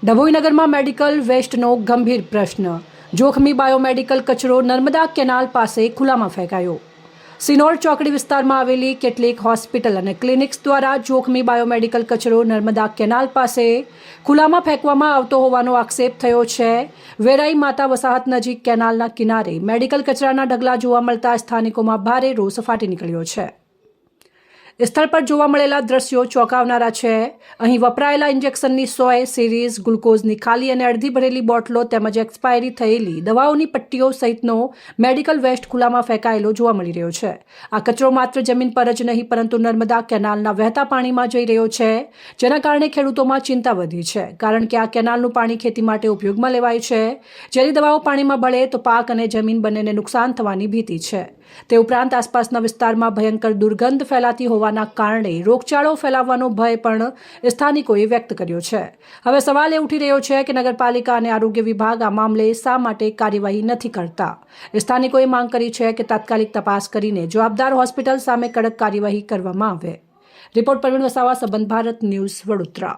ડભોઈ નગરમાં મેડિકલ વેસ્ટનો ગંભીર પ્રશ્ન. જોખમી બાયોમેડિકલ કચરો નર્મદા કેનાલ પાસે ખુલ્લામાં ફેંકાયો. સિનોર ચોકડી વિસ્તારમાં આવેલી કેટલીક હોસ્પિટલ અને ક્લિનિક્સ દ્વારા જોખમી બાયોમેડિકલ કચરો નર્મદા કેનાલ પાસે ખુલ્લામાં ફેંકવામાં આવતો હોવાનો આક્ષેપ થયો છે. વેરાઈ માતા વસાહત નજીક કેનાલના કિનારે મેડિકલ કચરાના ઢગલા જોવા મળતા સ્થાનિકોમાં ભારે રોષ ફાટી નીકળ્યો છે. સ્થળ પર જોવા મળેલા દ્રશ્યો ચોંકાવનારા છે. અહીં વપરાયેલા ઇન્જેક્શનની 100 સિરીઝ, ગ્લુકોઝની ખાલી અને અડધી ભરેલી બોટલો તેમજ એક્સપાયરી થયેલી દવાઓની પટ્ટીઓ સહિતનો મેડિકલ વેસ્ટ ખુલ્લામાં ફેંકાયેલો જોવા મળી રહ્યો છે. આ કચરો માત્ર જમીન પર જ નહીં પરંતુ નર્મદા કેનાલના વહેતા પાણીમાં જઈ રહ્યો છે, જેના કારણે ખેડૂતોમાં ચિંતા વધી છે. કારણ કે આ કેનાલનું પાણી ખેતી માટે ઉપયોગમાં લેવાય છે. જેની દવાઓ પાણીમાં ભળે તો પાક અને જમીન બંનેને નુકસાન થવાની ભીતિ છે. તે ઉપરાંત આસપાસના વિસ્તારમાં ભયંકર દુર્ગંધ ફેલાતી હોવાના કારણે રોગચાળો ફેલાવવાનો ભય પણ સ્થાનિકોએ વ્યક્ત કર્યો છે. હવે સવાલ એ ઉઠી રહ્યો છે કે નગરપાલિકા અને આરોગ્ય વિભાગ આ મામલે શા માટે કાર્યવાહી નથી કરતા. સ્થાનિકોએ માંગ કરી છે કે તાત્કાલિક તપાસ કરીને જવાબદાર હોસ્પિટલ સામે કડક કાર્યવાહી કરવામાં આવે. રિપોર્ટ પરવીન વસાવા, સંબંધ ભારત ન્યૂઝ, વડોદરા.